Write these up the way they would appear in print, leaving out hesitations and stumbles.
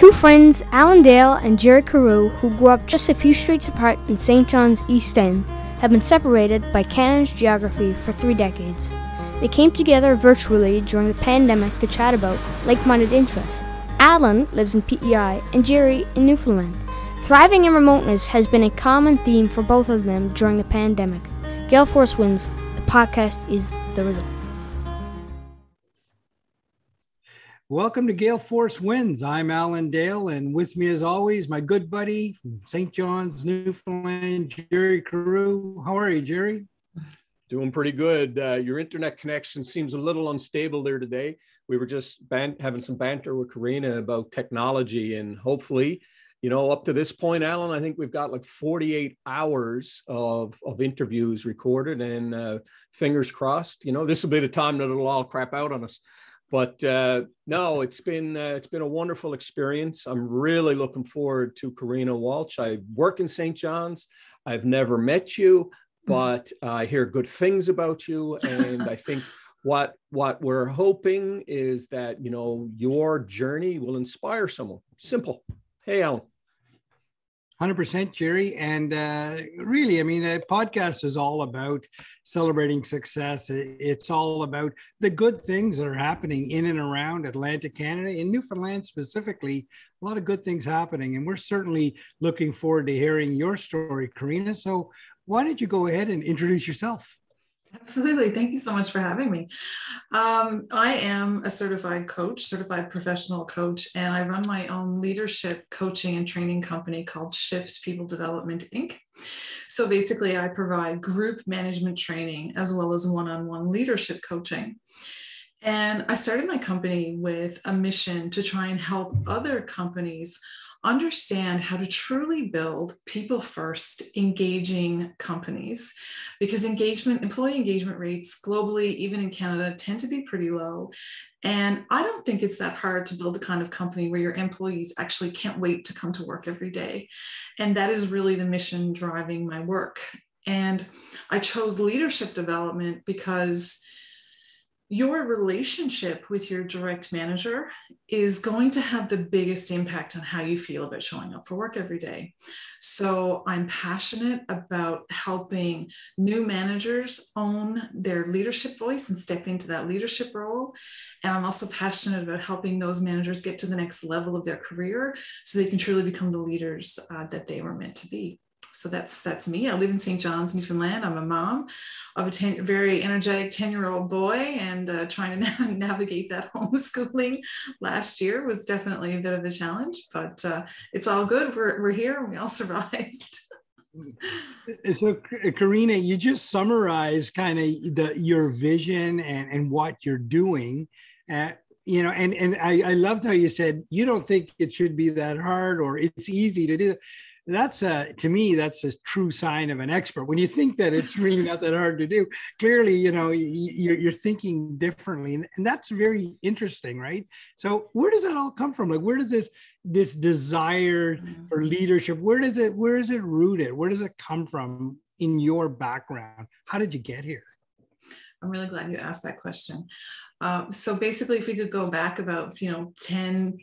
Two friends, Alan Dale and Jerry Carew, who grew up just a few streets apart in St. John's East End, have been separated by Canada's geography for 3 decades. They came together virtually during the pandemic to chat about like-minded interests. Alan lives in PEI and Jerry in Newfoundland. Thriving in remoteness has been a common theme for both of them during the pandemic. Gale Force Wins, the podcast is the result. Welcome to Gale Force Wins. I'm Alan Dale, and with me as always, my good buddy from St. John's, Newfoundland, Jerry Carew. How are you, Jerry? Doing pretty good. Your internet connection seems a little unstable there today. We were just having some banter with Corina about technology, and hopefully, up to this point, Alan, I think we've got like 48 hours of interviews recorded, and fingers crossed, this will be the time that it'll all crap out on us. But no, it's been a wonderful experience. I'm really looking forward to Corina Walsh. I work in St. John's. I've never met you, but I hear good things about you. And I think what we're hoping is that, your journey will inspire someone. Simple. Hey, Alan. 100%, Jerry. And really, the podcast is all about celebrating success. It's all about the good things that are happening in and around Atlantic Canada, in Newfoundland specifically. A lot of good things happening. And we're certainly looking forward to hearing your story, Corina. So why don't you go ahead and introduce yourself? Absolutely. Thank you so much for having me. I am a certified professional coach, and I run my own leadership coaching and training company called Shift People Development, Inc. So basically, I provide group management training as well as one-on-one leadership coaching. And I started my company with a mission to try and help other companies understand how to truly build people-first, engaging companies, because employee engagement rates globally, even in Canada, tend to be pretty low. And I don't think it's that hard to build the kind of company where your employees actually can't wait to come to work every day. And that is really the mission driving my work. And I chose leadership development because your relationship with your direct manager is going to have the biggest impact on how you feel about showing up for work every day. So I'm passionate about helping new managers own their leadership voice and step into that leadership role. And I'm also passionate about helping those managers get to the next level of their career so they can truly become the leaders that they were meant to be. So that's me. I live in St. John's, Newfoundland. I'm a mom of a very energetic 10-year-old boy, and trying to navigate that homeschooling last year was definitely a bit of a challenge, but it's all good. We're here and we all survived. So, Corina, you just summarized kind of your vision and what you're doing. And I loved how you said you don't think it should be that hard or it's easy to do. That's to me, that's a true sign of an expert. When you think that it's really not that hard to do, clearly, you're thinking differently, and that's very interesting, right? So, where does that all come from? Like, where does this desire for leadership? Where is it rooted? Where does it come from in your background? How did you get here? I'm really glad you asked that question. So basically, if we could go back about 10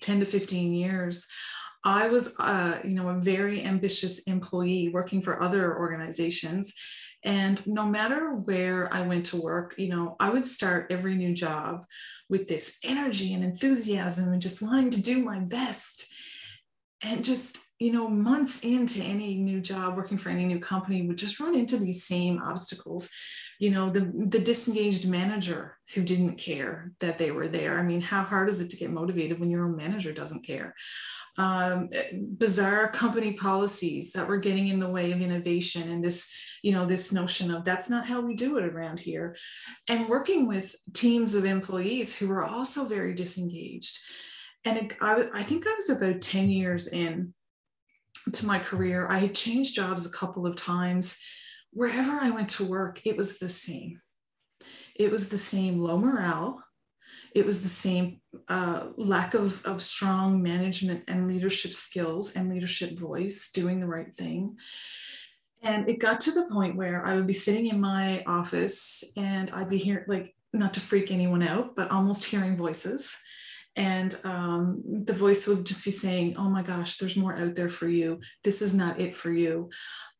to 15 years. I was, a very ambitious employee working for other organizations. And no matter where I went to work, I would start every new job with this energy and enthusiasm and just wanting to do my best. And just, months into any new job, working for any new company, would just run into these same obstacles. The disengaged manager who didn't care that they were there. How hard is it to get motivated when your own manager doesn't care? Bizarre company policies that were getting in the way of innovation, and this notion of that's not how we do it around here, and working with teams of employees who were also very disengaged. And I think I was about 10 years in to my career. I had changed jobs a couple of times. Wherever I went to work, it was the same. It was the same low morale. It was the same lack of strong management and leadership skills and leadership voice, doing the right thing. And it got to the point where I would be sitting in my office and I'd be hearing, not to freak anyone out, but almost hearing voices. And the voice would just be saying, oh my gosh, there's more out there for you. This is not it for you.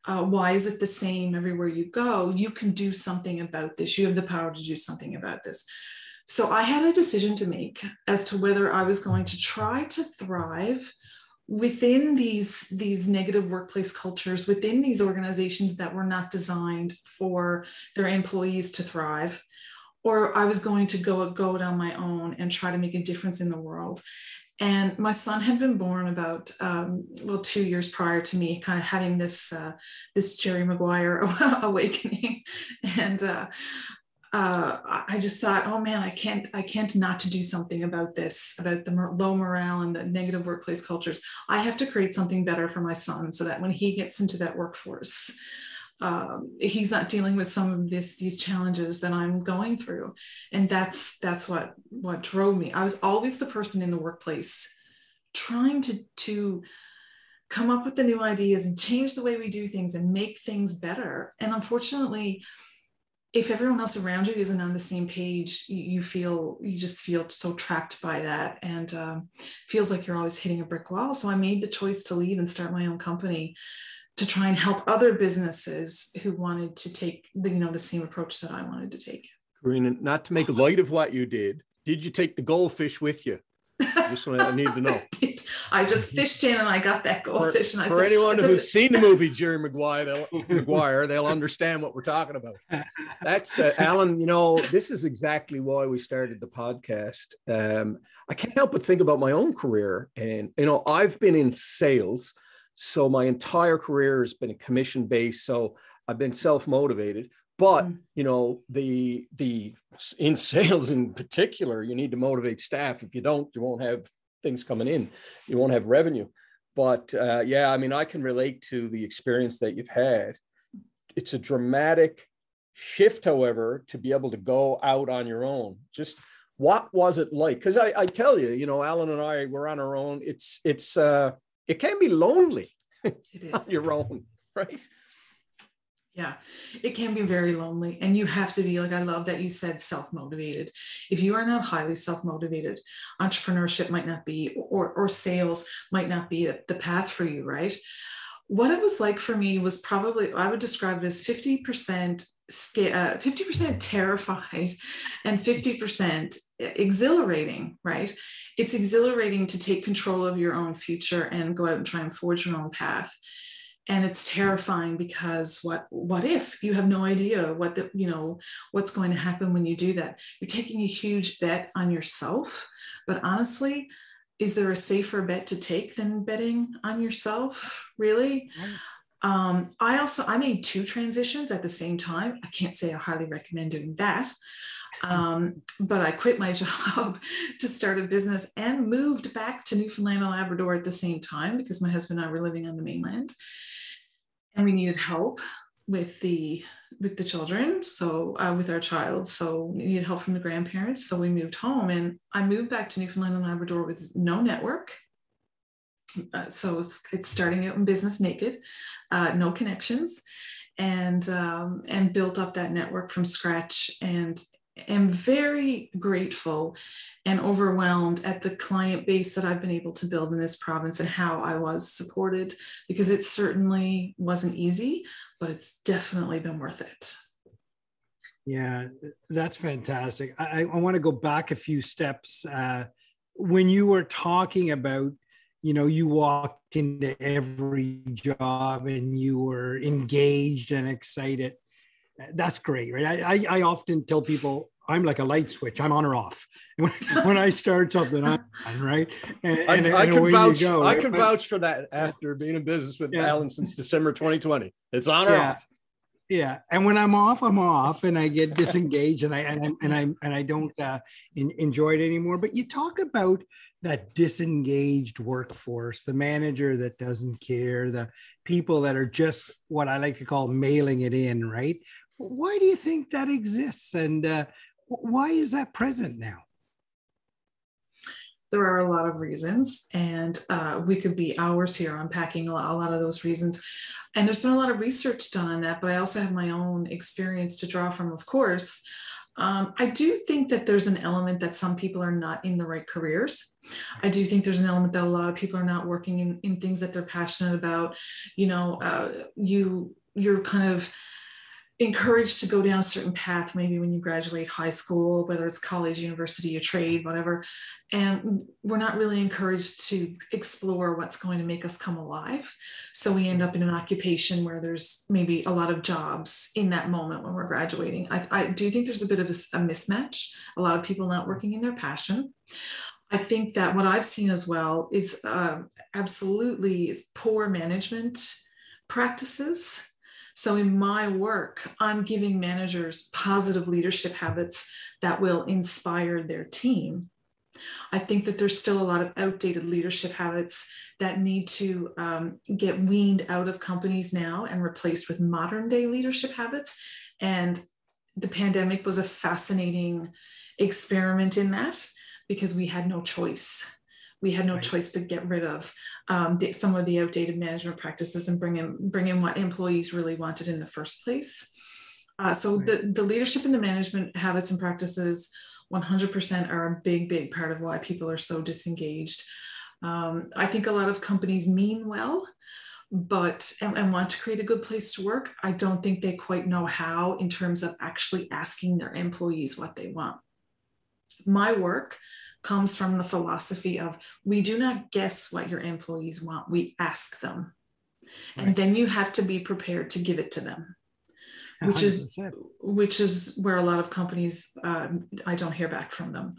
Why is it the same everywhere you go? You can do something about this. You have the power to do something about this. So I had a decision to make as to whether I was going to try to thrive within these negative workplace cultures, within these organizations that were not designed for their employees to thrive, or I was going to go it on my own and try to make a difference in the world. And my son had been born about 2 years prior to me, kind of having this Jerry Maguire awakening, and I just thought, oh man, I can't not to do something about this, about the low morale and the negative workplace cultures. I have to create something better for my son so that when he gets into that workforce, he's not dealing with some of these challenges that I'm going through. And that's what drove me. I was always the person in the workplace trying to come up with the new ideas and change the way we do things and make things better. And unfortunately, if everyone else around you isn't on the same page, you just feel so trapped by that, and feels like you're always hitting a brick wall. So I made the choice to leave and start my own company to try and help other businesses who wanted to take the same approach that I wanted to take. Corina, not to make light of what you did you take the goldfish with you? Just what I need to know. I just fished in and I got that goldfish. For anyone who's seen the movie Jerry Maguire, they'll understand what we're talking about. That's Alan, this is exactly why we started the podcast. I can't help but think about my own career. And, I've been in sales. So my entire career has been commission-based. So I've been self-motivated. But, in sales in particular, you need to motivate staff. If you don't, you won't have things coming in. You won't have revenue. But I can relate to the experience that you've had. It's a dramatic shift, however, to be able to go out on your own. Just what was it like? Because I tell you, Alan and I, we're on our own. It can be lonely. It is. On your own, right? Yeah, it can be very lonely, and you have to be, like, I love that you said self-motivated. If you are not highly self-motivated, entrepreneurship might not be, or sales might not be the path for you, right? What it was like for me was probably, I would describe it as 50% 50% terrified and 50% exhilarating, right? It's exhilarating to take control of your own future and go out and try and forge your own path. And it's terrifying because what if you have no idea what's going to happen when you do that? You're taking a huge bet on yourself, but honestly, is there a safer bet to take than betting on yourself? Really? I made 2 transitions at the same time. I can't say I highly recommend doing that. But I quit my job to start a business and moved back to Newfoundland and Labrador at the same time because my husband and I were living on the mainland. And we needed help with the children, so with our child. So we needed help from the grandparents. So we moved home, and I moved back to Newfoundland and Labrador with no network. So it's starting out in business naked, no connections, and built up that network from scratch. And am very grateful and overwhelmed at the client base that I've been able to build in this province and how I was supported, because it certainly wasn't easy, but it's definitely been worth it. Yeah, that's fantastic. I want to go back a few steps. When you were talking about, you walked into every job and you were engaged and excited. That's great, right? I often tell people I'm like a light switch. I'm on or off. When I start something, I'm on, right? And I can vouch. Go, I right? can vouch for that after being in business with Alan since December 2020. It's on or off. Yeah, and when I'm off, and I get disengaged, and I don't enjoy it anymore. But you talk about that disengaged workforce, the manager that doesn't care, the people that are just what I like to call mailing it in, right? Why do you think that exists, and why is that present now? There are a lot of reasons, and we could be hours here unpacking a lot of those reasons. And there's been a lot of research done on that, but I also have my own experience to draw from, of course. I do think that there's an element that some people are not in the right careers. I do think there's an element that a lot of people are not working in things that they're passionate about. You know, you're kind of encouraged to go down a certain path, maybe when you graduate high school, whether it's college, university, a trade, whatever. And we're not really encouraged to explore what's going to make us come alive. So we end up in an occupation where there's maybe a lot of jobs in that moment when we're graduating. I do think there's a bit of a mismatch, a lot of people not working in their passion. I think that what I've seen as well is absolutely is poor management practices. So in my work, I'm giving managers positive leadership habits that will inspire their team. I think that there's still a lot of outdated leadership habits that need to get weaned out of companies now and replaced with modern day leadership habits. And the pandemic was a fascinating experiment in that, because we had no choice. We had no choice but get rid of some of the outdated management practices and bring in what employees really wanted in the first place. So the leadership and the management habits and practices 100% are a big, big part of why people are so disengaged. I think a lot of companies mean well, but and want to create a good place to work. I don't think they quite know how in terms of actually asking their employees what they want. My work comes from the philosophy of we do not guess what your employees want, we ask them. Right. And then you have to be prepared to give it to them, which 100%. which is where a lot of companies, I don't hear back from them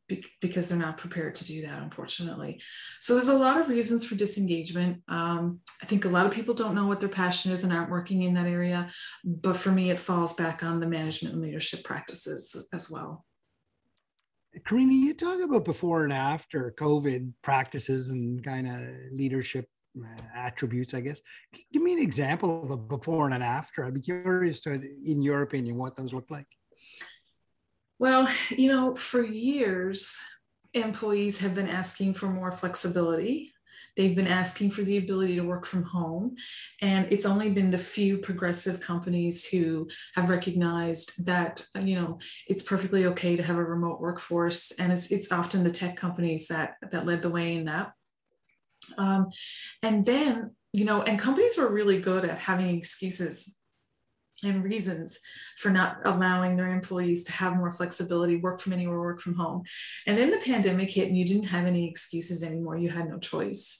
because they're not prepared to do that, unfortunately. So there's a lot of reasons for disengagement. I think a lot of people don't know what their passion is and aren't working in that area. But for me, it falls back on the management and leadership practices as well. Corina, you talk about before and after COVID practices and kind of leadership attributes, I guess. Give me an example of a before and an after. I'd be curious to, in your opinion, what those look like. Well, you know, for years, employees have been asking for more flexibility. They've been asking for the ability to work from home. And it's only been the few progressive companies who have recognized that, you know, it's perfectly okay to have a remote workforce. And it's often the tech companies that led the way in that. And then, you know, and companies were really good at having excuses and reasons for not allowing their employees to have more flexibility, work from anywhere, work from home. And then the pandemic hit and you didn't have any excuses anymore. You had no choice.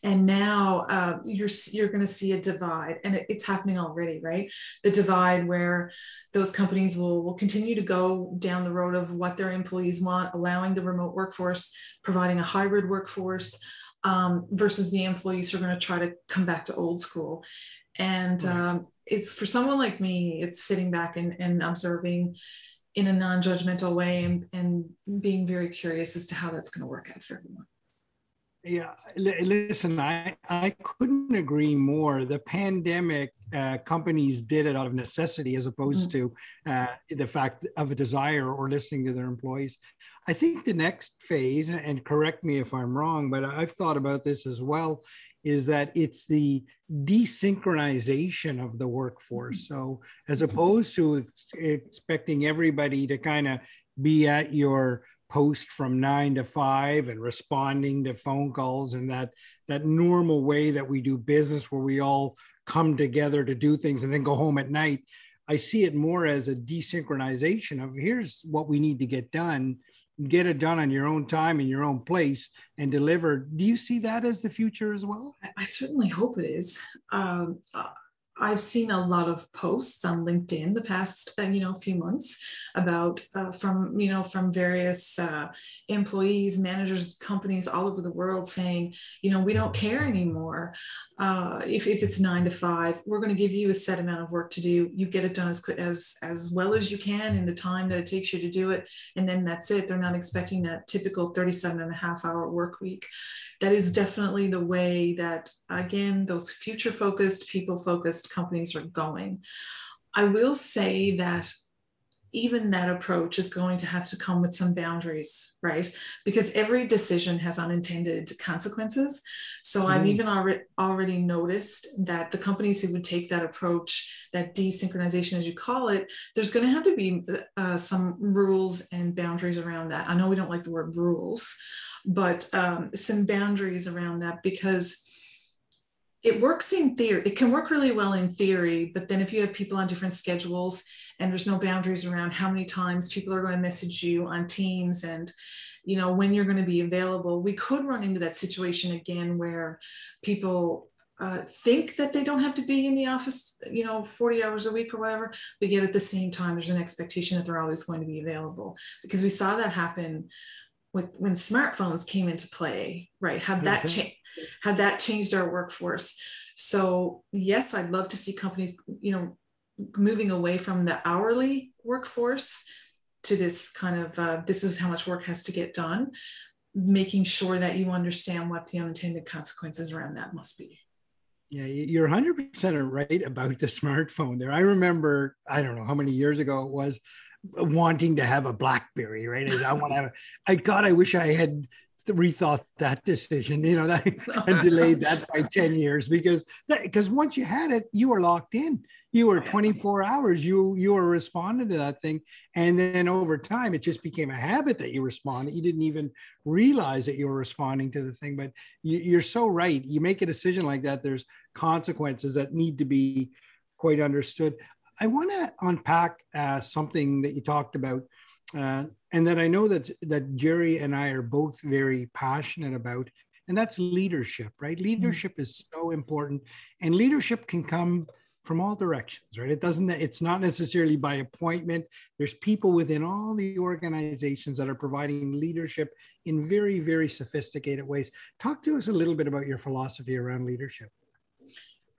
And now you're going to see a divide, and it's happening already, right? The divide where those companies will continue to go down the road of what their employees want, allowing the remote workforce, providing a hybrid workforce, versus the employees who are going to try to come back to old school. And it's for someone like me, it's sitting back and observing in a non-judgmental way and being very curious as to how that's going to work out for everyone. Yeah, listen, I couldn't agree more. The pandemic, companies did it out of necessity as opposed to the fact of a desire or listening to their employees. I think the next phase, and correct me if I'm wrong, but I've thought about this as well, is that it's the desynchronization of the workforce. So as opposed to expecting everybody to kind of be at your post from 9 to 5 and responding to phone calls and that normal way that we do business where we all come together to do things and then go home at night, I see it more as a desynchronization of here's what we need to get done. Get it done on your own time in your own place and deliver. Do you see that as the future as well? I certainly hope it is. I've seen a lot of posts on LinkedIn the past, few months about from various employees, managers, companies all over the world saying, we don't care anymore. If it's 9 to 5, we're going to give you a set amount of work to do. You get it done as well as you can in the time that it takes you to do it. And then that's it. They're not expecting that typical 37.5-hour work week. That is definitely the way that, again, those future-focused, people-focused companies are going. I will say that even that approach is going to have to come with some boundaries, right? Because every decision has unintended consequences. So I've even already noticed that the companies who would take that approach, that desynchronization, as you call it, there's going to have to be some rules and boundaries around that. I know we don't like the word rules, but some boundaries around that, because it works in theory. It can work really well in theory, but then if you have people on different schedules and there's no boundaries around how many times people are going to message you on Teams and, you know, when you're going to be available, we could run into that situation again where people think that they don't have to be in the office, you know, 40 hours a week or whatever, but yet at the same time, there's an expectation that they're always going to be available, because we saw that happen when smartphones came into play, right? Had that changed our workforce? So yes, I'd love to see companies, you know, moving away from the hourly workforce to this kind of, this is how much work has to get done, making sure that you understand what the unintended consequences around that must be. Yeah, you're 100% right about the smartphone there. I remember, I don't know how many years ago it was, wanting to have a BlackBerry, right? As I want to have, I wish I had rethought that decision, you know, that and delayed that by 10 years, because once you had it, you were locked in. You were 24 hours, you were responding to that thing. And then over time, it just became a habit that you responded. You didn't even realize that you were responding to the thing, but you're so right. You make a decision like that, there's consequences that need to be quite understood. I want to unpack something that you talked about, and that I know that Jerry and I are both very passionate about, and that's leadership, right? Leadership is so important, and leadership can come from all directions, right? It's not necessarily by appointment. There's people within all the organizations that are providing leadership in very, very sophisticated ways. Talk to us a little bit about your philosophy around leadership.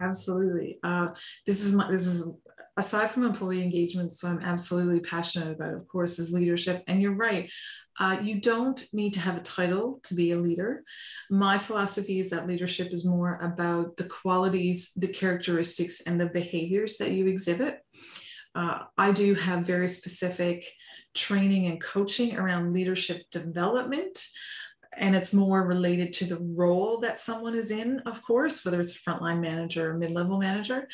Absolutely. This is aside from employee engagement, so I'm absolutely passionate about, of course, is leadership. And you're right. You don't need to have a title to be a leader. My philosophy is that leadership is more about the qualities, the characteristics, and the behaviors that you exhibit. I do have very specific training and coaching around leadership development. And it's more related to the role that someone is in, of course, whether it's a frontline manager or mid-level manager.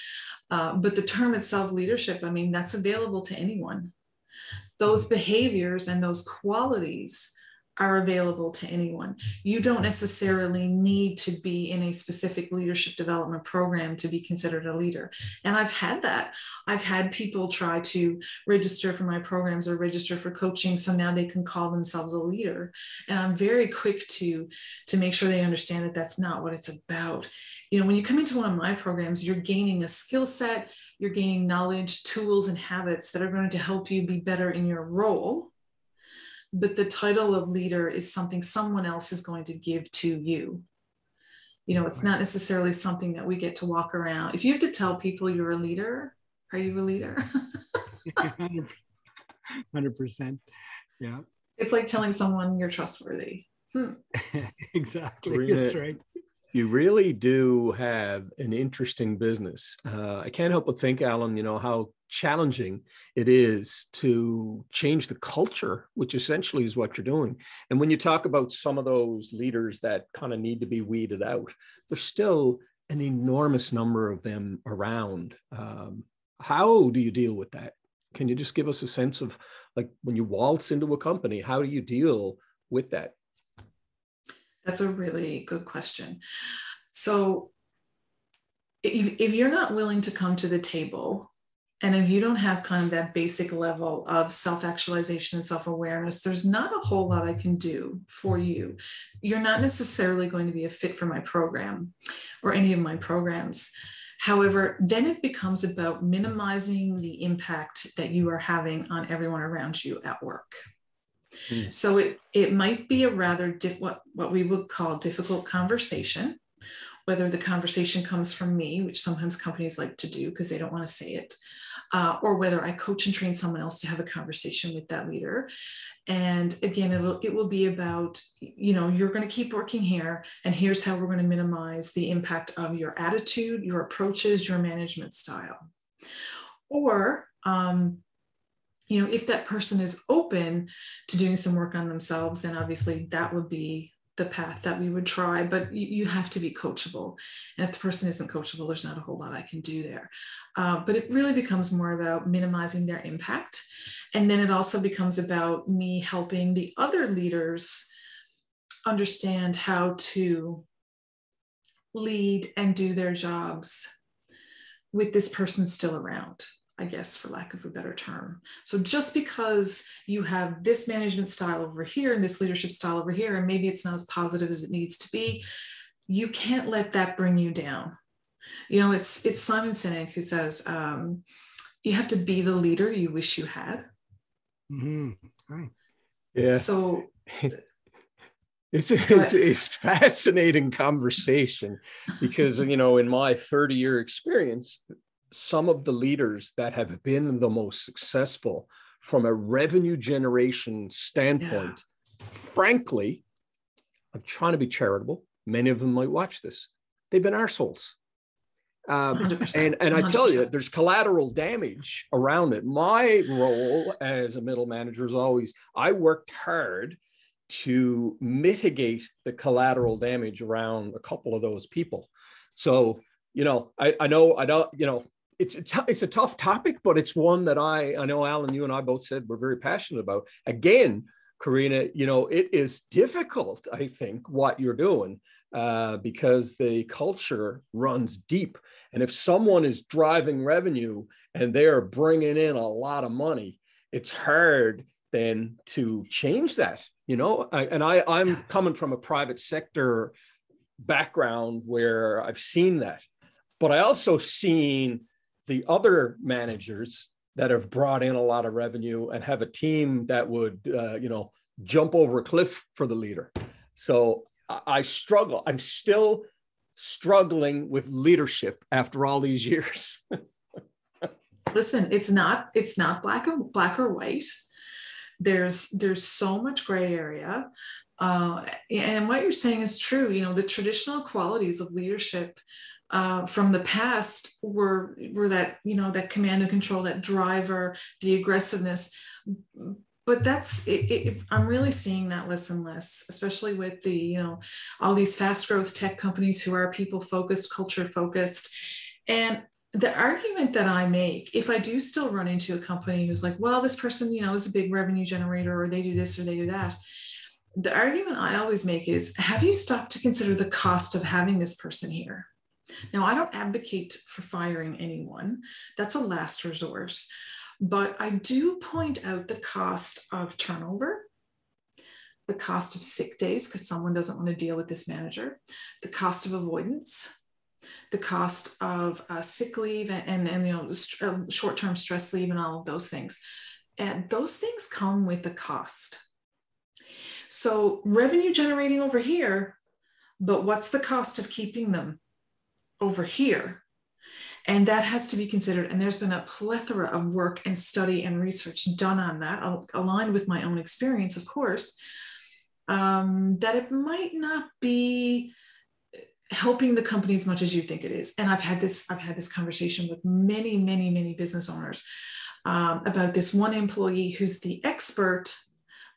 But the term itself, leadership, I mean, that's available to anyone. Those behaviors and those qualities are available to anyone. You don't necessarily need to be in a specific leadership development program to be considered a leader. And I've had that. I've had people try to register for my programs or register for coaching, so now they can call themselves a leader. And I'm very quick to make sure they understand that that's not what it's about. You know, when you come into one of my programs, you're gaining a skill set, you're gaining knowledge, tools, and habits that are going to help you be better in your role. But the title of leader is something someone else is going to give to you. You know, it's not necessarily something that we get to walk around. If you have to tell people you're a leader, are you a leader? 100%. Yeah. It's like telling someone you're trustworthy. Exactly. Corina, that's right. You really do have an interesting business. I can't help but think, Alan, you know, how challenging it is to change the culture, which essentially is what you're doing. And when you talk about some of those leaders that kind of need to be weeded out, there's still an enormous number of them around. How do you deal with that? Can you just give us a sense of, like, when you waltz into a company, how do you deal with that? That's a really good question. So if you're not willing to come to the table, and if you don't have kind of that basic level of self-actualization and self-awareness, there's not a whole lot I can do for you. You're not necessarily going to be a fit for my program or any of my programs. However, then it becomes about minimizing the impact that you are having on everyone around you at work. So it might be a rather what we would call difficult conversation, whether the conversation comes from me, which sometimes companies like to do because they don't want to say it, or whether I coach and train someone else to have a conversation with that leader. And again, it will be about, you know, you're going to keep working here, and here's how we're going to minimize the impact of your attitude, your approaches, your management style. Or if that person is open to doing some work on themselves, then obviously that would be the path that we would try, but you have to be coachable. And if the person isn't coachable, there's not a whole lot I can do there. But it really becomes more about minimizing their impact. And then it also becomes about me helping the other leaders understand how to lead and do their jobs with this person still around, I guess, for lack of a better term. So just because you have this management style over here and this leadership style over here, and maybe it's not as positive as it needs to be, you can't let that bring you down. It's Simon Sinek who says, you have to be the leader you wish you had. Mm-hmm. Right. Yeah. So it's fascinating conversation because, in my 30-year experience, some of the leaders that have been the most successful from a revenue generation standpoint, frankly, I'm trying to be charitable. Many of them might watch this. They've been arseholes. 100%, and I tell you, there's collateral damage around it. My role as a middle manager is always, I worked hard to mitigate the collateral damage around a couple of those people. So, I know, it's a tough topic, but it's one that I know, Alan, you and I both said we're very passionate about. Again, Corina, it is difficult, I think, what you're doing because the culture runs deep. And if someone is driving revenue and they're bringing in a lot of money, it's hard then to change that, I'm coming from a private sector background where I've seen that, but I also seen the other managers that have brought in a lot of revenue and have a team that would, jump over a cliff for the leader. So I struggle. I'm still struggling with leadership after all these years. Listen, it's not black or white. There's so much gray area. And what you're saying is true. The traditional qualities of leadership from the past were that, that command and control, that driver, the aggressiveness. But that's it. I'm really seeing that less and less, especially with the, all these fast growth tech companies who are people focused, culture focused. And the argument that I make, if I do still run into a company who's like, well, this person, is a big revenue generator, or they do this or they do that. The argument I always make is, have you stopped to consider the cost of having this person here? Now, I don't advocate for firing anyone. That's a last resort. But I do point out the cost of turnover, the cost of sick days because someone doesn't want to deal with this manager, the cost of avoidance, the cost of sick leave and short-term stress leave and all of those things. And those things come with a cost. So revenue generating over here, but what's the cost of keeping them over here? And that has to be considered. And there's been a plethora of work and study and research done on that, aligned with my own experience, of course, that it might not be helping the company as much as you think it is. And I've had this conversation with many, many, many business owners about this one employee who's the expert,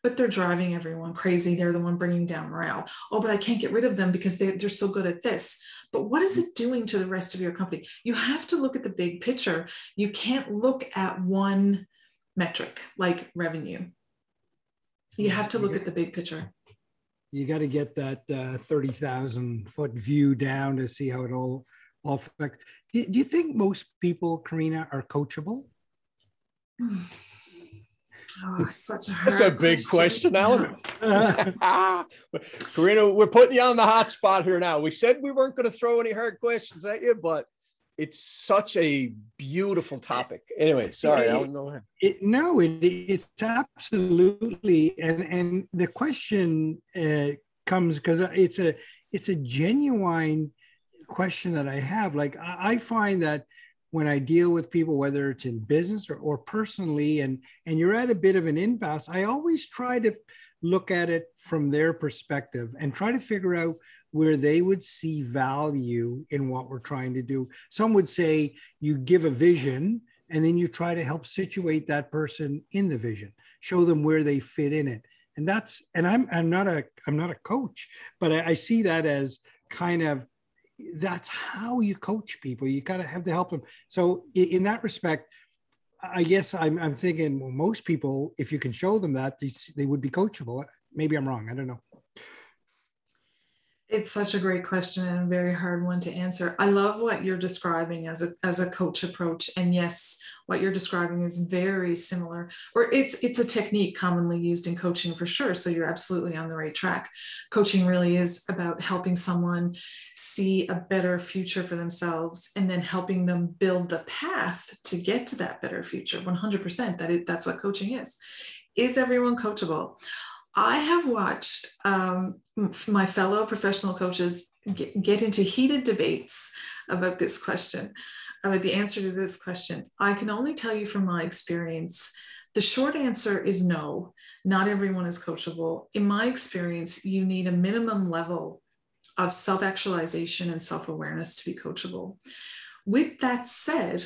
but they're driving everyone crazy. They're the one bringing down morale. Oh, but I can't get rid of them because they're so good at this. But what is it doing to the rest of your company? You have to look at the big picture. You can't look at one metric like revenue. You have to look at the big picture. You got to get that 30,000 foot view down to see how it all affects. Do you think most people, Corina, are coachable? Oh, such a hard That's a big question, Alan. Yeah. Corina, we're putting you on the hot spot here now. We said we weren't going to throw any hard questions at you, but it's such a beautiful topic. Anyway, sorry, Alan, go ahead. It's absolutely, and the question comes because it's a genuine question that I have. Like I find that when I deal with people, whether it's in business or personally, and you're at a bit of an impasse, I always try to look at it from their perspective and try to figure out where they would see value in what we're trying to do. Some would say you give a vision and then you try to help situate that person in the vision, show them where they fit in it. And I'm not a coach, but I see that as kind of, that's how you coach people. You kind of have to help them. So in that respect, I guess I'm thinking, well, most people, if you can show them that, they would be coachable. Maybe I'm wrong. I don't know. It's such a great question and a very hard one to answer. I love what you're describing as a coach approach. And yes, what you're describing is very similar, or it's a technique commonly used in coaching for sure. So you're absolutely on the right track. Coaching really is about helping someone see a better future for themselves and then helping them build the path to get to that better future. 100%. That's what coaching is. Is everyone coachable? I have watched my fellow professional coaches get into heated debates about this question, about the answer to this question. I can only tell you from my experience, the short answer is no, not everyone is coachable. In my experience, you need a minimum level of self-actualization and self-awareness to be coachable. With that said,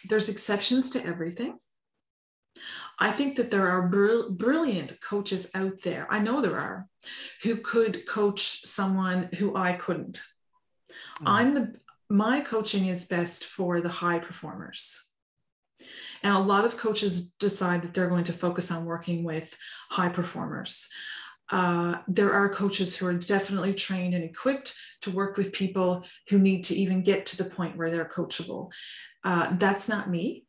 there's exceptions to everything. I think that there are brilliant coaches out there. I know there are, who could coach someone who I couldn't. My coaching is best for the high performers. And a lot of coaches decide that they're going to focus on working with high performers. There are coaches who are definitely trained and equipped to work with people who need to even get to the point where they're coachable. That's not me.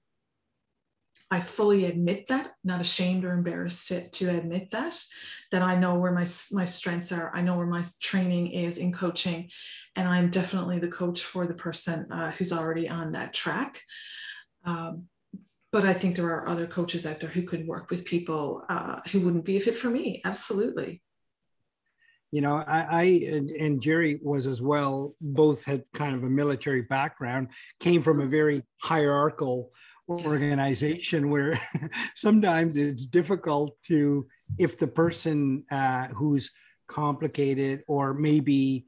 I fully admit that, not ashamed or embarrassed to admit that I know where my strengths are. I know where my training is in coaching, and I'm definitely the coach for the person who's already on that track. But I think there are other coaches out there who could work with people who wouldn't be a fit for me. Absolutely. You know, I and Jerry was as well, both had kind of a military background, came from a very hierarchical organization where sometimes it's difficult to, if the person who's complicated or maybe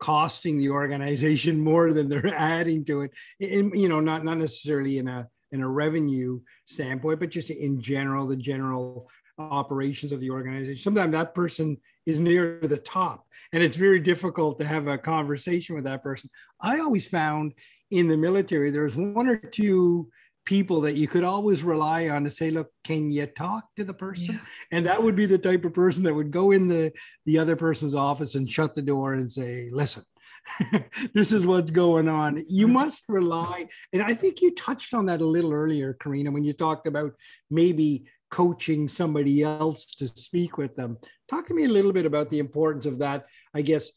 costing the organization more than they're adding to it, you know, not necessarily in a revenue standpoint, but just in general, the general operations of the organization. Sometimes that person is near the top and it's very difficult to have a conversation with that person. I always found in the military, there's one or two people that you could always rely on to say, look, can you talk to the person? Yeah. And that would be the type of person that would go in the other person's office and shut the door and say, listen, this is what's going on. You must rely. And I think you touched on that a little earlier, Corina, when you talked about maybe coaching somebody else to speak with them. Talk to me a little bit about the importance of that. I guess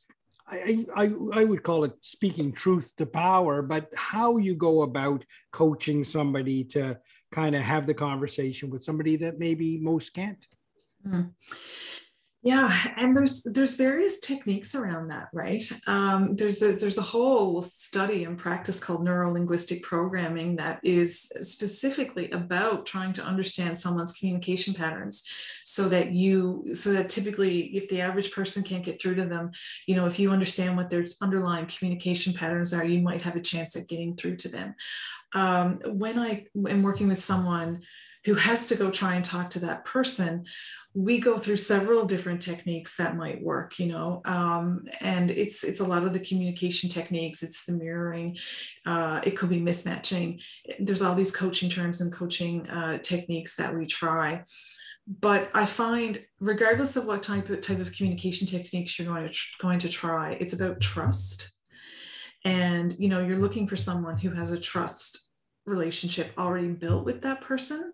I would call it speaking truth to power, but how you go about coaching somebody to kind of have the conversation with somebody that maybe most can't. Mm. Yeah, and there's various techniques around that, right? There's a whole study and practice called Neuro-Linguistic Programming that is specifically about trying to understand someone's communication patterns, so that typically, if the average person can't get through to them, you know, if you understand what their underlying communication patterns are, you might have a chance at getting through to them. When I am working with someone who has to go try and talk to that person, we go through several different techniques that might work, you know, and it's a lot of the communication techniques. It's the mirroring. It could be mismatching. There's all these coaching terms and coaching techniques that we try. But I find, regardless of what type of communication techniques you're going to try, it's about trust. And, you know, you're looking for someone who has a trust relationship already built with that person,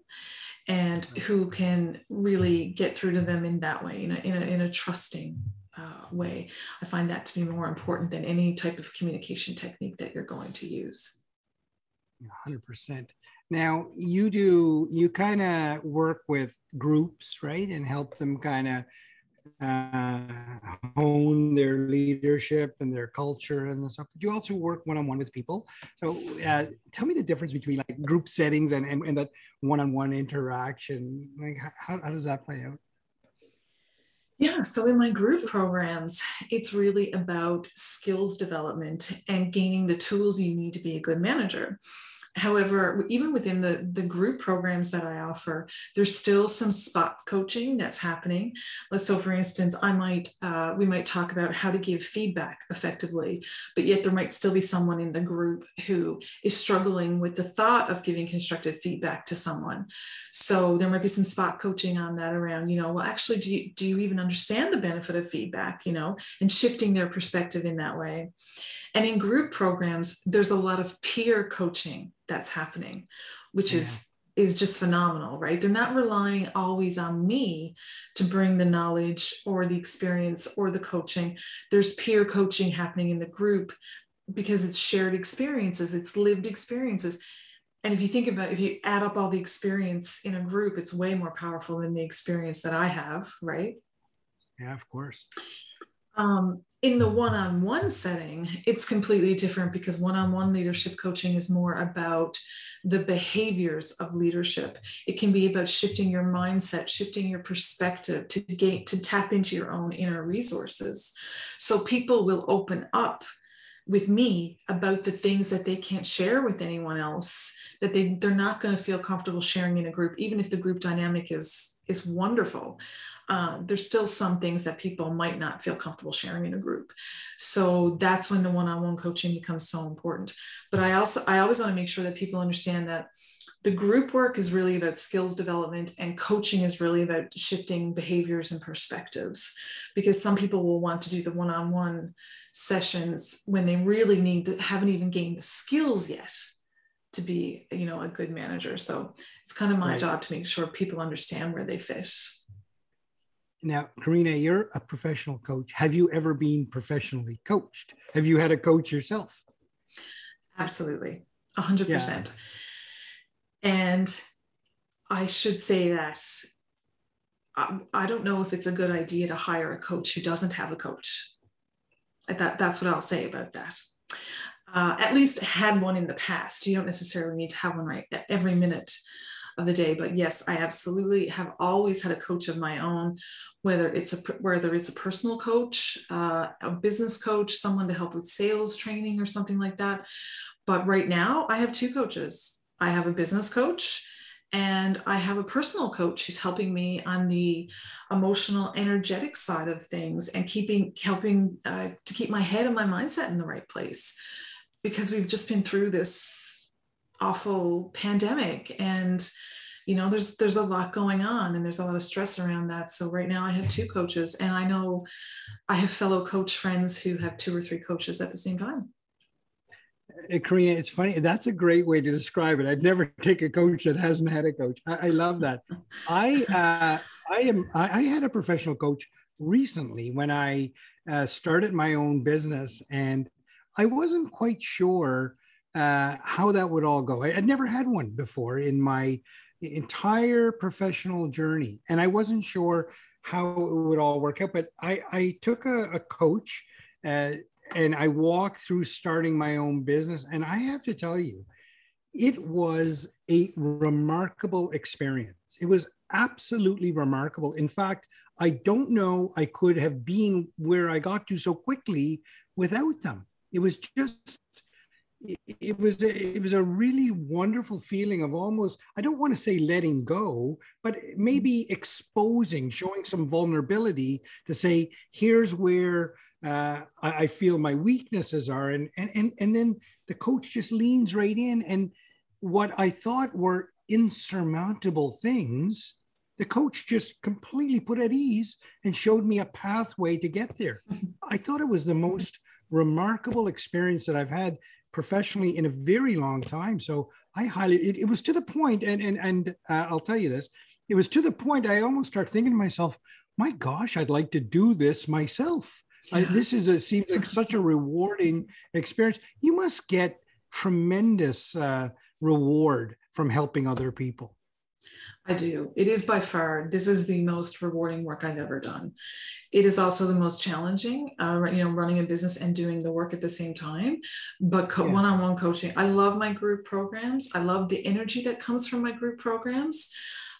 and who can really get through to them in that way, in a trusting way. I find that to be more important than any type of communication technique that you're going to use. 100%. Now, you kind of work with groups, right? And help them kind of hone their leadership and their culture and stuff. But you also work one-on-one with people. So tell me the difference between like group settings and that one-on-one interaction. Like how does that play out? Yeah, so in my group programs, it's really about skills development and gaining the tools you need to be a good manager. However, even within the group programs that I offer, there's still some spot coaching that's happening. So for instance, we might talk about how to give feedback effectively, but yet there might still be someone in the group who is struggling with the thought of giving constructive feedback to someone. So there might be some spot coaching on that around, well, actually, do you even understand the benefit of feedback, and shifting their perspective in that way. And in group programs, there's a lot of peer coaching that's happening, which is just phenomenal, right? They're not relying always on me to bring the knowledge or the experience or the coaching. There's peer coaching happening in the group because it's shared experiences, it's lived experiences. And if you add up all the experience in a group, it's way more powerful than the experience that I have, right? Yeah, of course. In the one-on-one setting, it's completely different because one-on-one leadership coaching is more about the behaviors of leadership. It can be about shifting your mindset, shifting your perspective to tap into your own inner resources. So people will open up with me about the things that they can't share with anyone else, that they're not going to feel comfortable sharing in a group, even if the group dynamic is wonderful. There's still some things that people might not feel comfortable sharing in a group. So that's when the one-on-one coaching becomes so important. But I always want to make sure that people understand that the group work is really about skills development, and coaching is really about shifting behaviors and perspectives, because some people will want to do the one-on-one sessions when they really haven't even gained the skills yet to be, a good manager. So it's kind of my job to make sure people understand where they fit. Now, Corina, you're a professional coach. Have you ever been professionally coached? Have you had a coach yourself? Absolutely, 100%. And I should say that I don't know if it's a good idea to hire a coach who doesn't have a coach. That's what I'll say about that. At least had one in the past. You don't necessarily need to have one right at every minute of the day. But yes, I absolutely have always had a coach of my own, whether it's a personal coach, a business coach, someone to help with sales training or something like that. But right now I have two coaches. I have a business coach and I have a personal coach who's helping me on the emotional, energetic side of things and helping to keep my head and my mindset in the right place, because we've just been through this awful pandemic, and there's a lot going on and there's a lot of stress around that. So right now I have two coaches, and I know I have fellow coach friends who have two or three coaches at the same time. Corina, it's funny. That's a great way to describe it. I'd never take a coach that hasn't had a coach. I love that. I had a professional coach recently when I started my own business, and I wasn't quite sure how that would all go. I'd never had one before in my entire professional journey, and I wasn't sure how it would all work out. But I took a coach and I walked through starting my own business. And I have to tell you, it was a remarkable experience. It was absolutely remarkable. In fact, I don't know I could have been where I got to so quickly without them. It was a really wonderful feeling of almost, I don't want to say letting go, but maybe showing some vulnerability to say, here's where I feel my weaknesses are. And then the coach just leans right in. And what I thought were insurmountable things, the coach just completely put at ease and showed me a pathway to get there. I thought it was the most remarkable experience that I've had professionally in a very long time. So it was to the point, and I'll tell you this, it was to the point I almost start thinking to myself, my gosh, I'd like to do this myself. Seems like such a rewarding experience. You must get tremendous reward from helping other people. I do. It is by far, this is the most rewarding work I've ever done. It is also the most challenging, running a business and doing the work at the same time. But one-on-one coaching, I love my group programs. I love the energy that comes from my group programs.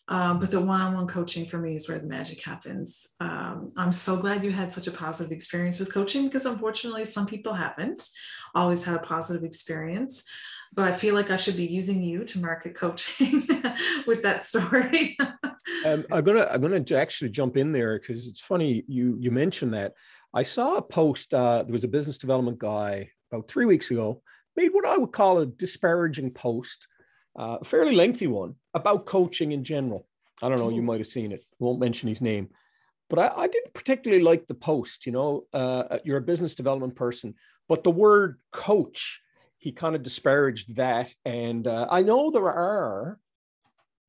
But the one-on-one coaching for me is where the magic happens. I'm so glad you had such a positive experience with coaching, because unfortunately, some people haven't always had a positive experience. But I feel like I should be using you to market coaching with that story. I'm gonna actually jump in there, because it's funny you mentioned that. I saw a post. There was a business development guy about 3 weeks ago made what I would call a disparaging post, a fairly lengthy one, about coaching in general. I don't know, you might have seen it. Won't mention his name, but I didn't particularly like the post. You're a business development person, but the word coach, he kind of disparaged that. And I know there are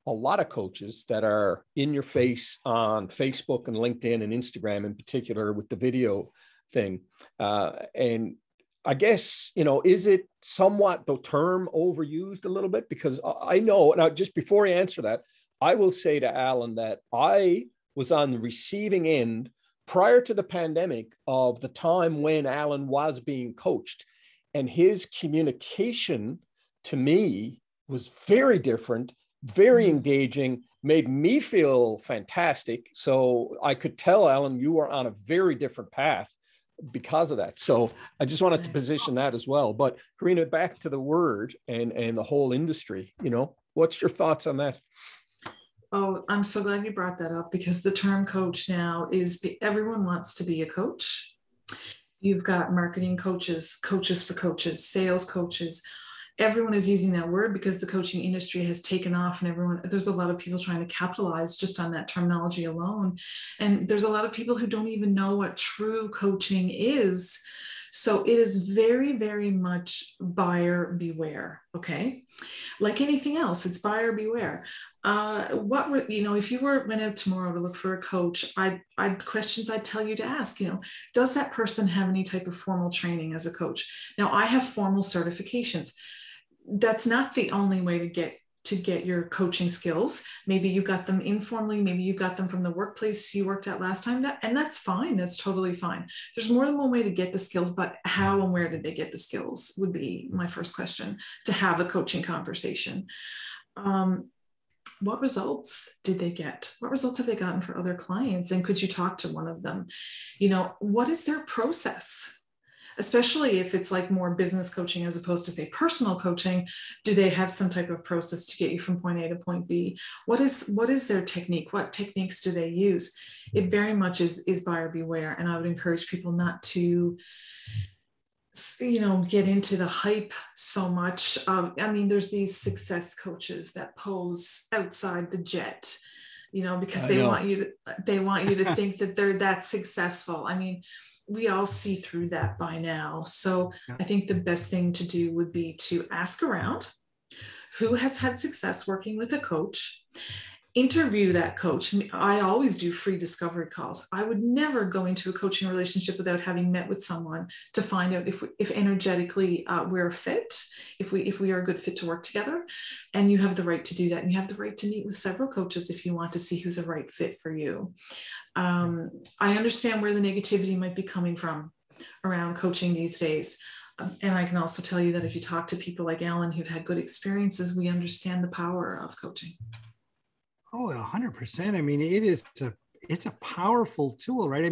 a lot of coaches that are in your face on Facebook and LinkedIn and Instagram in particular with the video thing. And I guess, is it somewhat the term overused a little bit? Because I know, now just before I answer that, I will say to Alan that I was on the receiving end prior to the pandemic of the time when Alan was being coached, and his communication to me was very different, very engaging, made me feel fantastic. So I could tell, Alan, you are on a very different path because of that. So I just wanted to position that as well. But Corina, back to the word and the whole industry, what's your thoughts on that? Oh, I'm so glad you brought that up, because the term coach now is, everyone wants to be a coach. You've got marketing coaches, coaches for coaches, sales coaches. Everyone is using that word because the coaching industry has taken off, and there's a lot of people trying to capitalize just on that terminology alone. And there's a lot of people who don't even know what true coaching is. So it is very, very much buyer beware. Okay. Like anything else, it's buyer beware. If you went out tomorrow to look for a coach, questions I'd tell you to ask, does that person have any type of formal training as a coach? Now, I have formal certifications. That's not the only way to get your coaching skills. Maybe you got them informally. Maybe you got them from the workplace you worked at last time. And that's fine. That's totally fine. There's more than one way to get the skills, but how and where did they get the skills would be my first question to have a coaching conversation. What results did they get? What results have they gotten for other clients? And could you talk to one of them? What is their process? Especially if it's like more business coaching as opposed to, say, personal coaching. Do they have some type of process to get you from point A to point B? What is their technique? What techniques do they use? It very much is buyer beware. And I would encourage people not to, get into the hype so much. There's these success coaches that pose outside the jet, because they want you to think that they're that successful. We all see through that by now. So I think the best thing to do would be to ask around who has had success working with a coach, interview that coach. I always do free discovery calls. I would never go into a coaching relationship without having met with someone to find out if energetically we're a fit, if we are a good fit to work together. And you have the right to do that. And you have the right to meet with several coaches if you want to see who's a right fit for you. I understand where the negativity might be coming from around coaching these days. And I can also tell you that if you talk to people like Alan who've had good experiences, we understand the power of coaching. Oh, 100%. It's a powerful tool, right?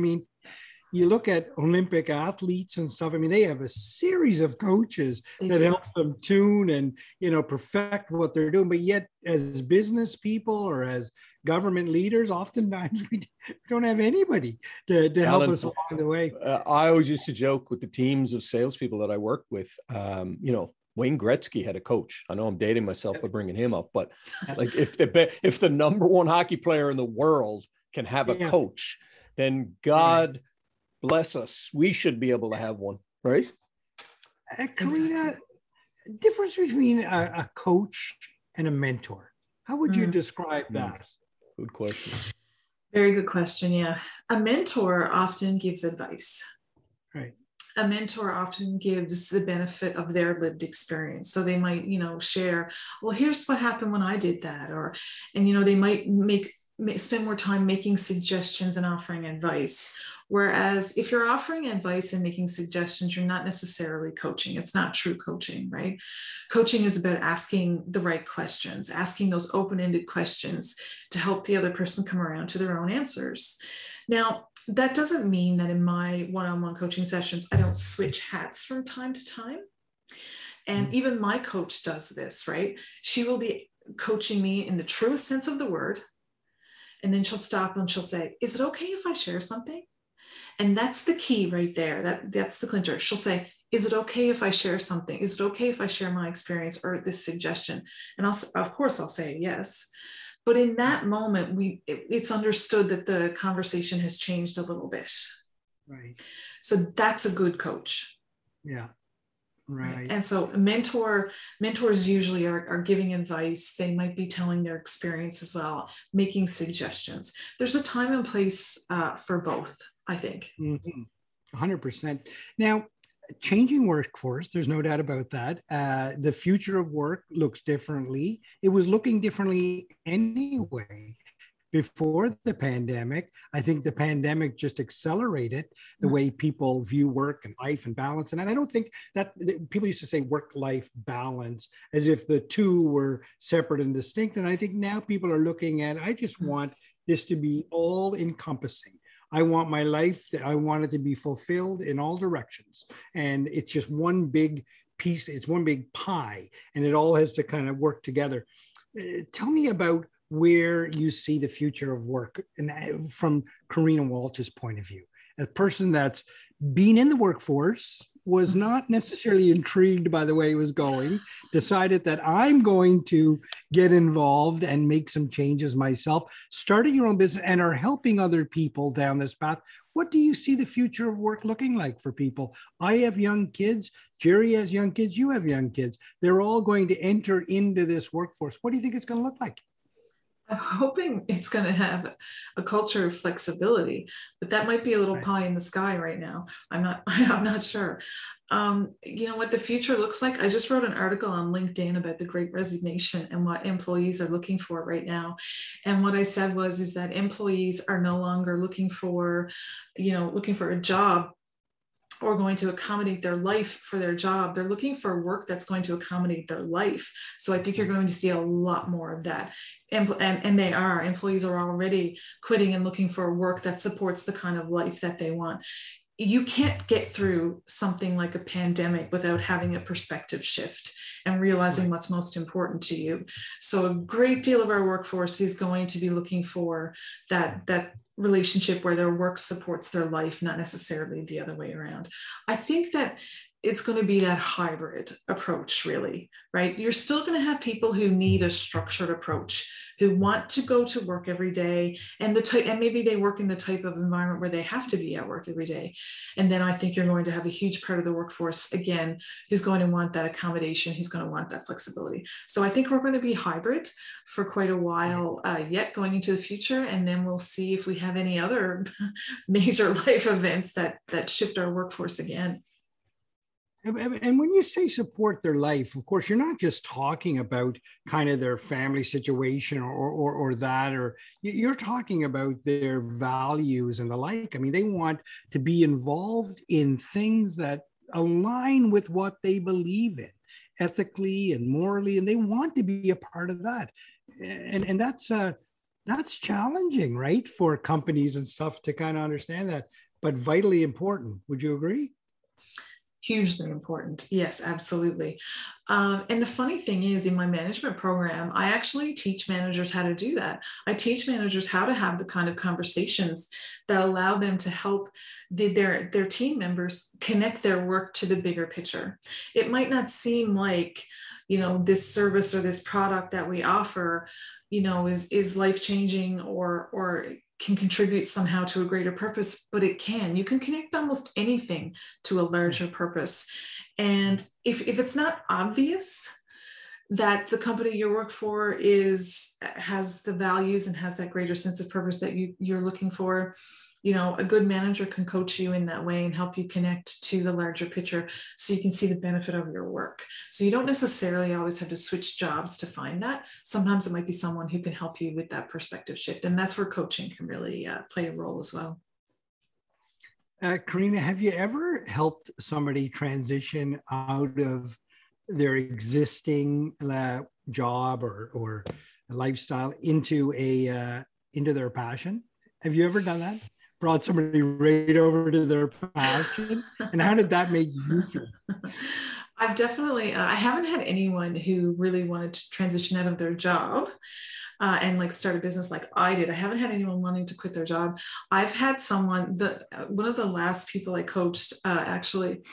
You look at Olympic athletes and stuff. They have a series of coaches that help them tune and, perfect what they're doing. But yet, as business people or as government leaders, oftentimes we don't have anybody to help us along the way. I always used to joke with the teams of salespeople that I worked with, Wayne Gretzky had a coach. I know I'm dating myself by bringing him up, but like if the number one hockey player in the world can have a coach, then God bless us. We should be able to have one, right? Corina, difference between a coach and a mentor. How would you describe that? Good question. Very good question. Yeah. A mentor often gives advice. Right. A mentor often gives the benefit of their lived experience. So they might, share, well, here's what happened when I did that. And they might make spend more time making suggestions and offering advice. Whereas if you're offering advice and making suggestions, you're not necessarily coaching. It's not true coaching, right? Coaching is about asking the right questions, asking those open-ended questions to help the other person come around to their own answers. Now, that doesn't mean that in my one-on-one coaching sessions, I don't switch hats from time to time. And even my coach does this, right? She will be coaching me in the truest sense of the word. And then she'll stop and she'll say, is it okay if I share something? And that's the key right there. That's the clincher. She'll say, is it okay if I share something? Is it okay if I share my experience or this suggestion? And of course, I'll say yes. But in that moment, it's understood that the conversation has changed a little bit. Right. So that's a good coach. Yeah. Right. And so mentors usually are giving advice. They might be telling their experience as well, making suggestions. There's a time and place for both, I think. 100%. Now, changing workforce, there's no doubt about that. The future of work looks differently. It was looking differently anyway. Before the pandemic, I think the pandemic just accelerated the way people view work and life and balance. And I don't think that people used to say work-life balance as if the two were separate and distinct. And I think now people are looking at, I just want this to be all encompassing. I want my life, I want it to be fulfilled in all directions. And it's just one big piece, it's one big pie, and it all has to kind of work together. Tell me about where you see the future of work, and from Corina Walsh's point of view, a person that's been in the workforce, was not necessarily intrigued by the way it was going, decided that I'm going to get involved and make some changes myself, starting your own business and are helping other people down this path. What do you see the future of work looking like for people? I have young kids. Jerry has young kids. You have young kids. They're all going to enter into this workforce. What do you think it's going to look like? I'm hoping it's going to have a culture of flexibility, but that might be a little pie in the sky right now. I'm not sure. You know what the future looks like? I just wrote an article on LinkedIn about the Great Resignation and what employees are looking for right now. And what I said is that employees are no longer looking for a job or going to accommodate their life for their job. They're looking for work that's going to accommodate their life. So I think you're going to see a lot more of that. And employees are already quitting and looking for work that supports the kind of life that they want. You can't get through something like a pandemic without having a perspective shift and realizing what's most important to you. So a great deal of our workforce is going to be looking for that relationship where their work supports their life, not necessarily the other way around. I think that it's going to be that hybrid approach, really, right? You're still going to have people who need a structured approach, who want to go to work every day, and maybe they work in the type of environment where they have to be at work every day. And then I think you're going to have a huge part of the workforce, again, who's going to want that accommodation, who's going to want that flexibility. So I think we're going to be hybrid for quite a while yet going into the future. And then we'll see if we have any other major life events that shift our workforce again. And when you say support their life, of course, you're not just talking about kind of their family situation or that, or you're talking about their values and the like. I mean, they want to be involved in things that align with what they believe in ethically and morally, and they want to be a part of that. And that's challenging, right, for companies and stuff to kind of understand that, but vitally important. Would you agree? Hugely important. Yes, absolutely. And the funny thing is, in my management program, I actually teach managers how to do that. I teach managers how to have the kind of conversations that allow them to help their team members connect their work to the bigger picture. It might not seem like, this service or this product that we offer, is life-changing or can contribute somehow to a greater purpose, but it can. You can connect almost anything to a larger purpose. And if it's not obvious, that the company you work for has the values and has that greater sense of purpose that you're looking for. A good manager can coach you in that way and help you connect to the larger picture so you can see the benefit of your work. So you don't necessarily always have to switch jobs to find that. Sometimes it might be someone who can help you with that perspective shift. And that's where coaching can really play a role as well. Corina, have you ever helped somebody transition out of their existing job or lifestyle into their passion? Have you ever done that? Brought somebody right over to their passion? And how did that make you feel? I've definitely, I haven't had anyone who really wanted to transition out of their job and like start a business like I did. I haven't had anyone wanting to quit their job. I've had someone, one of the last people I coached actually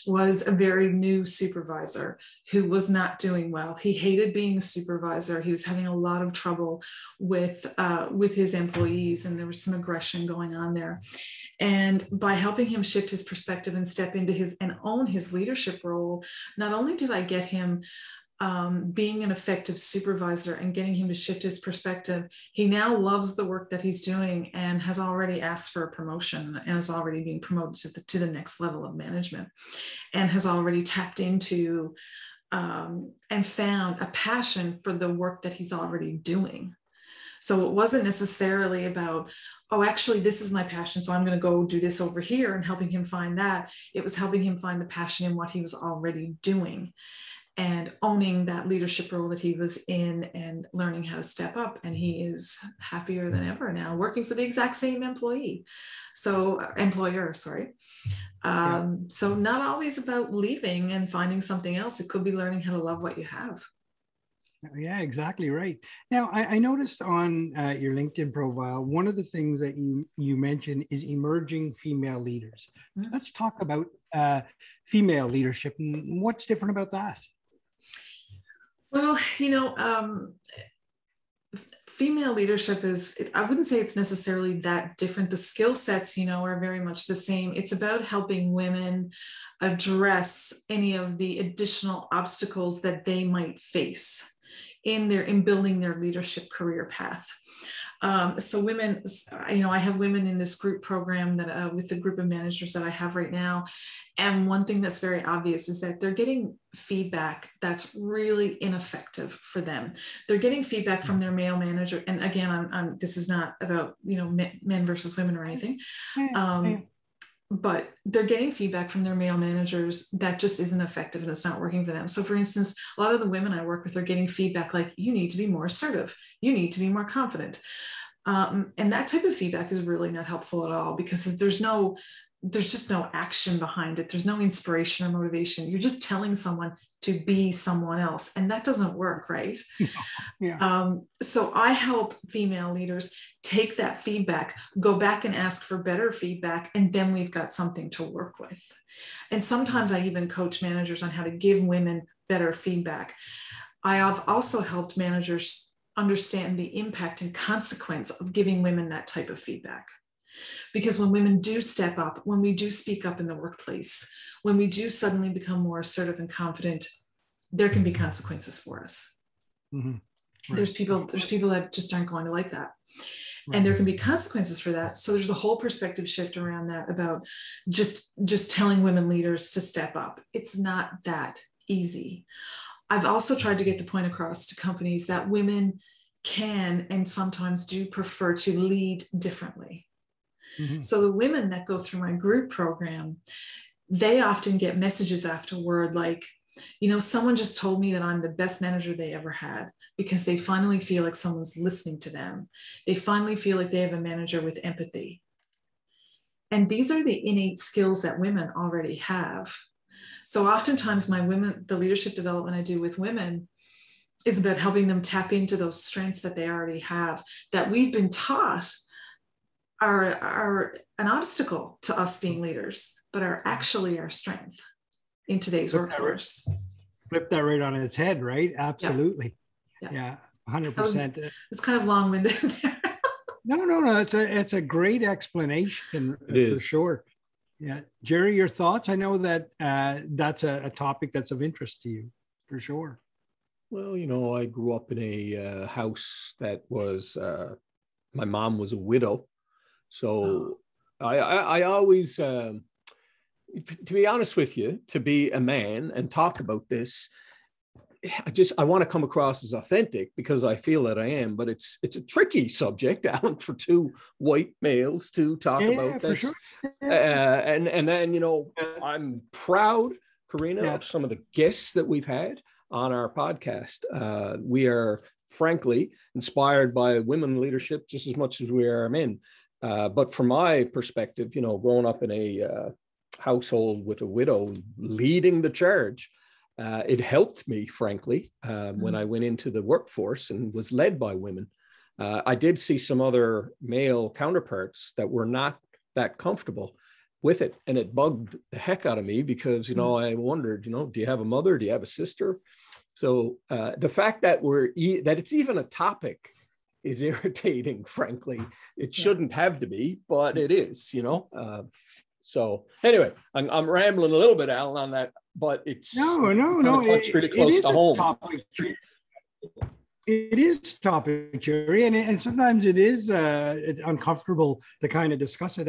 was a very new supervisor who was not doing well. He hated being a supervisor. He was having a lot of trouble with his employees, and there was some aggression going on there. And by helping him shift his perspective and step into and own his leadership role, not only did I get him being an effective supervisor and getting him to shift his perspective, he now loves the work that he's doing and has already asked for a promotion and is already being promoted to the next level of management, and has already tapped into and found a passion for the work that he's already doing. So it wasn't necessarily about, oh, actually, this is my passion, so I'm going to go do this over here, and helping him find that. It was helping him find the passion in what he was already doing and owning that leadership role that he was in and learning how to step up. And he is happier than ever now, working for the exact same employer, sorry. So not always about leaving and finding something else. It could be learning how to love what you have. Yeah, exactly right. Now, I noticed on your LinkedIn profile, one of the things that you mentioned is emerging female leaders. Mm-hmm. Let's talk about female leadership and what's different about that. Well, female leadership I wouldn't say it's necessarily that different. The skill sets, are very much the same. It's about helping women address any of the additional obstacles that they might face in building their leadership career path. So women, I have women in this group program that with the group of managers that I have right now. And one thing that's very obvious is that they're getting feedback that's really ineffective for them. They're getting feedback from their male manager. And again, this is not about, men versus women or anything. But they're getting feedback from their male managers that just isn't effective and it's not working for them. So for instance, a lot of the women I work with are getting feedback like, you need to be more assertive. You need to be more confident. And that type of feedback is really not helpful at all, because there's just no action behind it. There's no inspiration or motivation. You're just telling someone to be someone else, and that doesn't work, right? Yeah. So I help female leaders take that feedback, go back and ask for better feedback, and then we've got something to work with. And sometimes I even coach managers on how to give women better feedback. I have also helped managers understand the impact and consequence of giving women that type of feedback. Because when women do step up, when we do speak up in the workplace, when we do suddenly become more assertive and confident, there can be consequences for us. Mm-hmm. Right. There's people that just aren't going to like that. Right. And there can be consequences for that. So there's a whole perspective shift around that about just telling women leaders to step up. It's not that easy. I've also tried to get the point across to companies that women can and sometimes do prefer to lead differently. Mm-hmm. So the women that go through my group program, they often get messages afterward like, someone just told me that I'm the best manager they ever had, because they finally feel like someone's listening to them. They finally feel like they have a manager with empathy. And these are the innate skills that women already have. So oftentimes the leadership development I do with women is about helping them tap into those strengths that they already have, that we've been taught are an obstacle to us being leaders, but are actually our strength in today's workforce. Flip that right on its head, right? Absolutely. Yeah, 100%. It's kind of long-winded there. No. It's a great explanation for sure. Yeah. Jerry, your thoughts? I know that that's a topic that's of interest to you, for sure. Well, I grew up in a house that was, my mom was a widow. So I always, to be honest with you, to be a man and talk about this, I want to come across as authentic because I feel that I am, but it's a tricky subject, Alan, for two white males to talk about this. Sure. And then, I'm proud, Corina, of some of the guests that we've had on our podcast. We are frankly inspired by women leadership just as much as we are men. But from my perspective, growing up in a household with a widow leading the charge, it helped me, frankly, when I went into the workforce and was led by women. I did see some other male counterparts that were not that comfortable with it. And it bugged the heck out of me because, I wondered, do you have a mother? Do you have a sister? So the fact that that it's even a topic is irritating, frankly. It shouldn't have to be, but it is, So anyway, I'm rambling a little bit, Alan, on that, but it's no. It's really close to home. It is a topic, Jerry, and sometimes it is uncomfortable to kind of discuss it.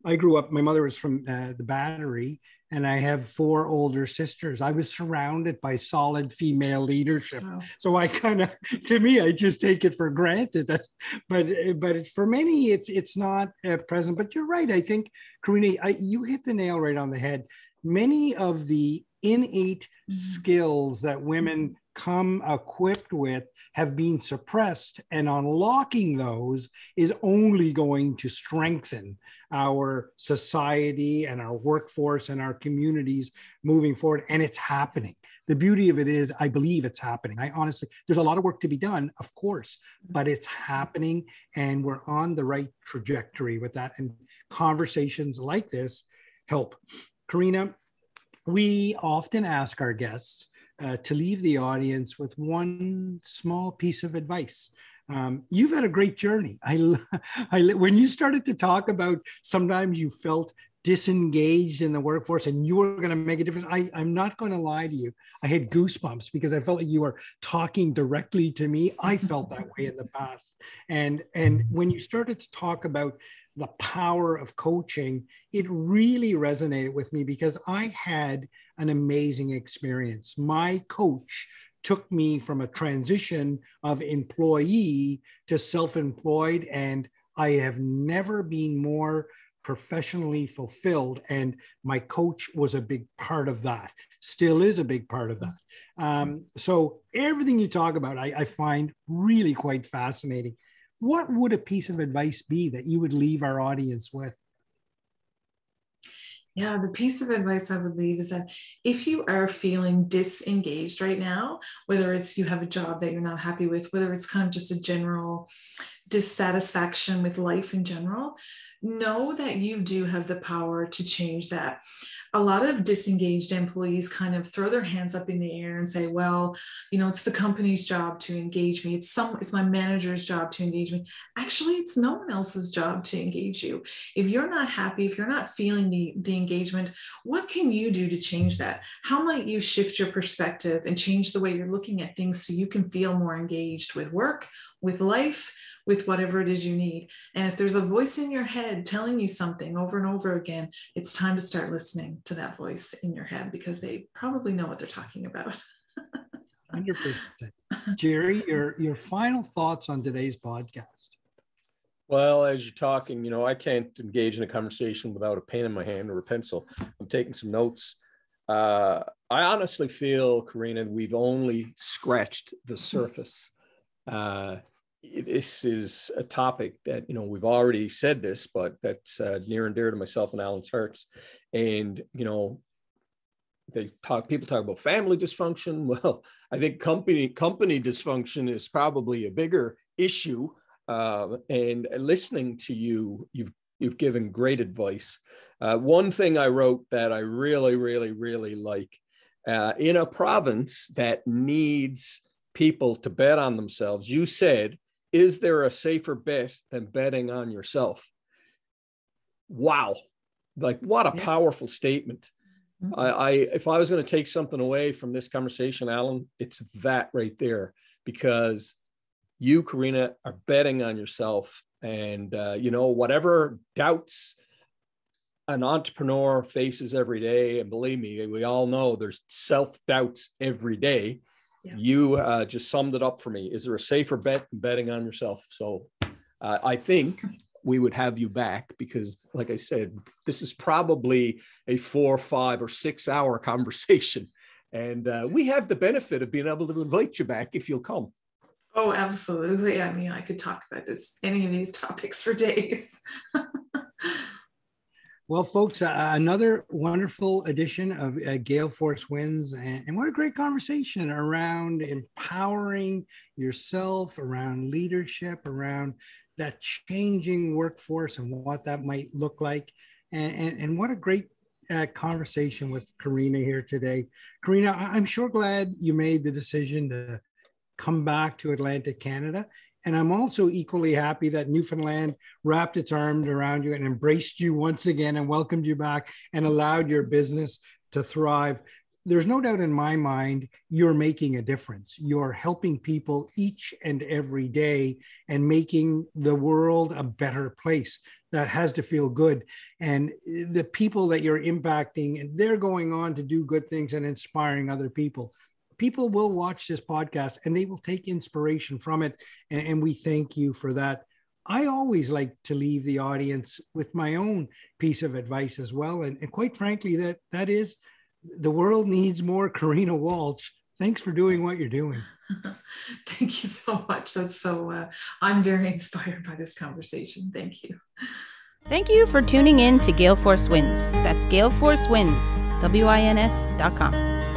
I grew up. My mother was from the Battery, and I have 4 older sisters. I was surrounded by solid female leadership, so I to me, I just take it for granted. But for many, it's not present. But you're right. I think, Corina, you hit the nail right on the head. Many of the innate skills that women come equipped with have been suppressed, and unlocking those is only going to strengthen our society and our workforce and our communities moving forward. And it's happening. The beauty of it is, I believe it's happening. I honestly, there's a lot of work to be done, of course, but it's happening and we're on the right trajectory with that. And conversations like this help. Corina, we often ask our guests to leave the audience with one small piece of advice. You've had a great journey. When you started to talk about sometimes you felt disengaged in the workforce and you were going to make a difference, I'm not going to lie to you. I had goosebumps because I felt like you were talking directly to me. I felt that way in the past. And when you started to talk about the power of coaching, it really resonated with me because I had an amazing experience. My coach took me from a transition of employee to self-employed, and I have never been more professionally fulfilled. And my coach was a big part of that, still is a big part of that. So everything you talk about, I find really quite fascinating. What would a piece of advice be that you would leave our audience with? Yeah, the piece of advice I would leave is that if you are feeling disengaged right now, whether it's you have a job that you're not happy with, whether it's kind of just a general dissatisfaction with life in general, know that you do have the power to change that. A lot of disengaged employees kind of throw their hands up in the air and say, well, it's the company's job to engage me. It's my manager's job to engage me. Actually, it's no one else's job to engage you. If you're not happy, if you're not feeling the engagement, what can you do to change that? How might you shift your perspective and change the way you're looking at things so you can feel more engaged with work, with life, with whatever it is you need? And if there's a voice in your head telling you something over and over again, it's time to start listening to that voice in your head because they probably know what they're talking about. 100%. Jerry, your final thoughts on today's podcast? Well, as you're talking, I can't engage in a conversation without a pen in my hand or a pencil. I'm taking some notes. I honestly feel, Corina, we've only scratched the surface. This is a topic that, we've already said this, but that's near and dear to myself and Alan's hearts. And, people talk about family dysfunction. Well, I think company dysfunction is probably a bigger issue. And listening to you've given great advice. One thing I wrote that I really, really, really like, in a province that needs people to bet on themselves, you said, is there a safer bet than betting on yourself? Wow. Like, what a powerful statement. If I was going to take something away from this conversation, Alan, it's that right there, because you, Corina, are betting on yourself, and whatever doubts an entrepreneur faces every day, and believe me, we all know there's self-doubts every day. Yeah. You just summed it up for me. Is there a safer bet than betting on yourself? So I think we would have you back, because like I said, this is probably a 4, 5, or 6 hour conversation. And we have the benefit of being able to invite you back if you'll come. Oh, absolutely. I mean, I could talk about any of these topics for days. Well, folks, another wonderful edition of Gale Force Wins. And what a great conversation around empowering yourself, around leadership, around that changing workforce and what that might look like. And what a great conversation with Corina here today. Corina, I'm sure glad you made the decision to come back to Atlantic Canada. And I'm also equally happy that Newfoundland wrapped its arms around you and embraced you once again and welcomed you back and allowed your business to thrive. There's no doubt in my mind, you're making a difference. You're helping people each and every day and making the world a better place that has to feel good. And the people that you're impacting, they're going on to do good things and inspiring other people. People will watch this podcast and they will take inspiration from it. And we thank you for that. I always like to leave the audience with my own piece of advice as well. And quite frankly, that is, the world needs more Corina Walsh. Thanks for doing what you're doing. Thank you so much. That's so, I'm very inspired by this conversation. Thank you. Thank you for tuning in to Gale Force Wins. That's Gale Force Wins, WINS.com.